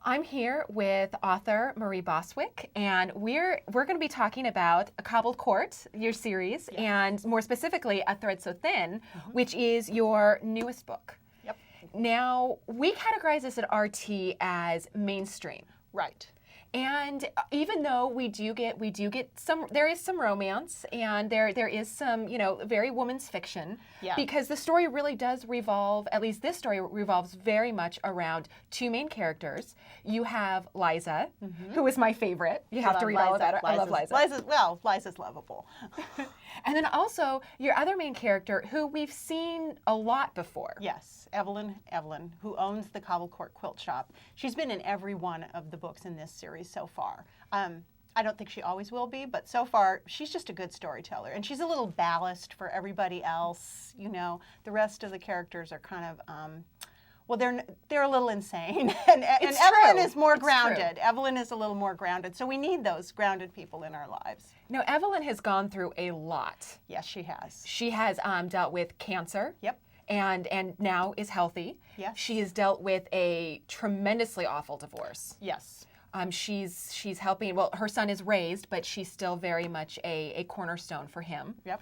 I'm here with author Marie Bostwick, and we're going to be talking about A Cobbled Court, your series, Yes. and more specifically, A Thread So Thin, which is your newest book. Yep. Now, we categorize this at RT as mainstream. Right. And even though we do get some, there is some romance and there is some, very woman's fiction. Yeah. Because the story really does revolve, at least this story revolves very much around two main characters. You have Liza, who is my favorite. You have to read all about her. I love Liza. Liza's lovable. And then also your other main character, who we've seen a lot before. Yes, Evelyn, who owns the Cobbled Court Quilt Shop. She's been in every one of the books in this series so far. I don't think she always will be, but so far she's just a good storyteller, and she's a little ballast for everybody else. The rest of the characters are kind of, they're a little insane, and Evelyn is more grounded. Evelyn is a little more grounded, so we need those grounded people in our lives. Now, Evelyn has gone through a lot. Yes, she has. She has dealt with cancer. Yep. And now is healthy. Yes. She has dealt with a tremendously awful divorce. Yes. She's helping. Well, her son is raised, but she's still very much a cornerstone for him. Yep.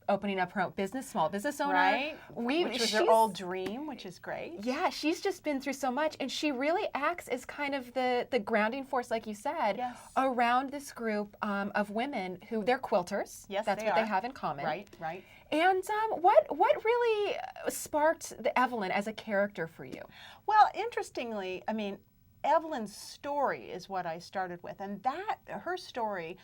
Opening up her own business, small business owner. Right. Which was her old dream, which is great. Yeah, she's just been through so much, and she really acts as kind of the grounding force, like you said, yes, around this group of women who they're quilters. Yes, that's what they have in common. Right. Right. And what really sparked the Evelyn as a character for you? Well, interestingly, Evelyn's story is what I started with, and her story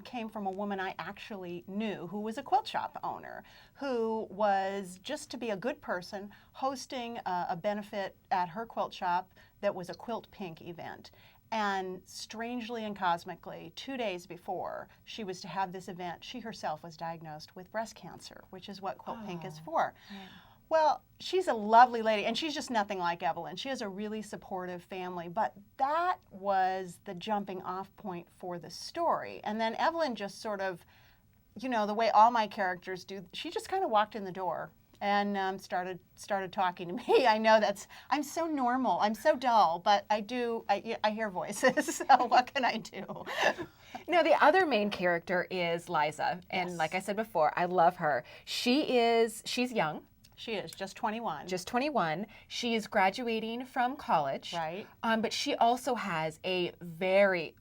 came from a woman I actually knew who was a quilt shop owner, who was, just to be a good person, hosting a benefit at her quilt shop that was a Quilt Pink event. And strangely and cosmically, 2 days before she was to have this event, she herself was diagnosed with breast cancer, which is what Quilt Pink is for. Right. Well, she's a lovely lady, and she's just nothing like Evelyn. She has a really supportive family, but that was the jumping off point for the story. And then Evelyn just sort of, the way all my characters do, she just kind of walked in the door and started talking to me. I know I'm so normal, I'm so dull, but I hear voices, so what can I do? Now, the other main character is Liza, and like I said before, I love her. She's young. She is just 21. Just 21. She is graduating from college. Right. But she also has a very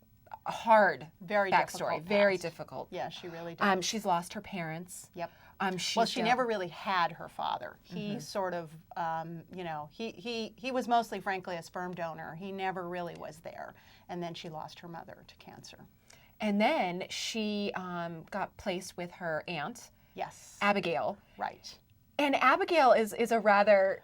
hard backstory. Very difficult. Yeah, she really does. She's lost her parents. Yep. She never really had her father. He sort of, he was mostly, frankly, a sperm donor. He never really was there. And then she lost her mother to cancer. And then she got placed with her aunt. Yes. Abigail. Right. And Abigail is a rather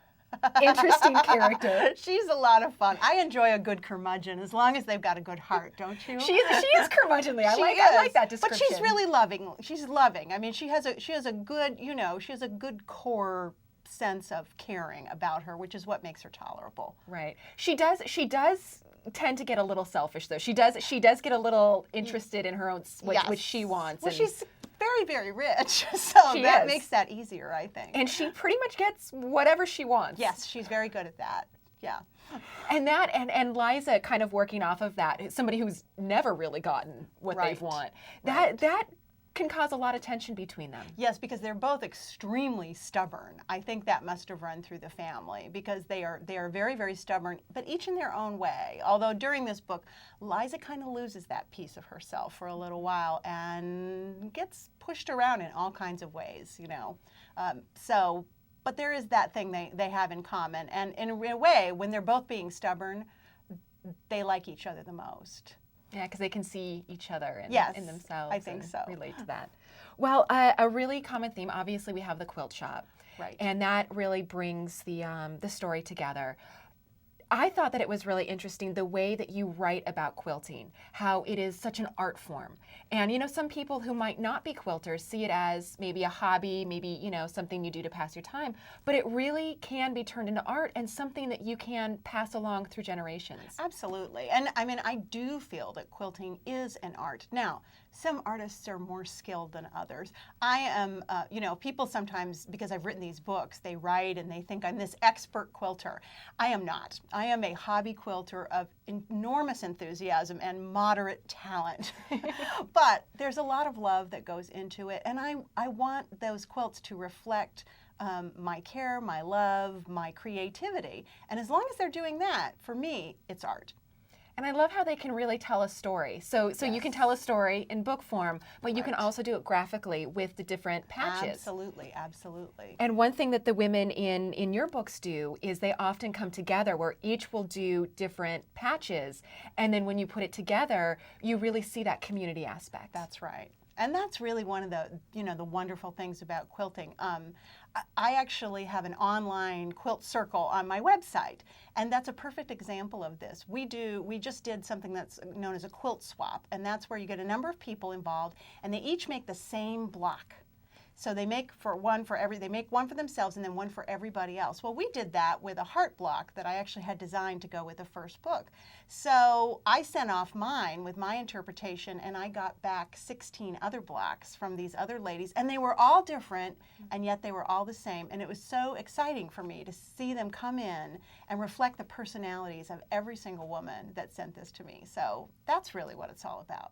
interesting character. She's a lot of fun. I enjoy a good curmudgeon as long as they've got a good heart, don't you? She is curmudgeonly. I like that description. But she's really loving. She's loving. She has a good core sense of caring about her, which is what makes her tolerable. Right. She does tend to get a little selfish, though. She does get a little interested in her own what she wants. Well, she's very, very rich, so that makes that easier, I think. And she pretty much gets whatever she wants. Yes, she's very good at that. Yeah. And Liza kind of working off of that, somebody who's never really gotten what they want. That can cause a lot of tension between them. Yes, because they're both extremely stubborn. I think that must have run through the family because they are very, very stubborn, but each in their own way. Although during this book, Liza kind of loses that piece of herself for a little while and gets pushed around in all kinds of ways, but there is that thing they have in common. And in a way, when they're both being stubborn, they like each other the most. Yeah, because they can see each other in themselves. I think so. Relate to that. Well, a really common theme, obviously, we have the quilt shop. Right. And that really brings the story together. I thought that it was really interesting the way that you write about quilting, how it is such an art form. And, some people who might not be quilters see it as maybe a hobby, maybe, something you do to pass your time. But it really can be turned into art and something that you can pass along through generations. Absolutely. And I do feel that quilting is an art. Now, Some artists are more skilled than others. I am, people sometimes, because I've written these books, they write and they think I'm this expert quilter. I am not. I am a hobby quilter of enormous enthusiasm and moderate talent. But there's a lot of love that goes into it, and I want those quilts to reflect my care, my love, my creativity. And as long as they're doing that, for me, it's art. And I love how they can really tell a story. So you can tell a story in book form, but you can also do it graphically with the different patches. Absolutely, absolutely. And one thing that the women in your books do is they often come together where each will do different patches. And then when you put it together, you really see that community aspect. That's right. And that's really one of the, the wonderful things about quilting. I actually have an online quilt circle on my website, and that's a perfect example of this. We just did something that's known as a quilt swap, and that's where you get a number of people involved, and they each make the same block. So they make they make one for themselves and then one for everybody else. Well, we did that with a heart block that I actually had designed to go with the first book. So I sent off mine with my interpretation, and I got back 16 other blocks from these other ladies, and they were all different, and yet they were all the same. And it was so exciting for me to see them come in and reflect the personalities of every single woman that sent this to me. So that's really what it's all about.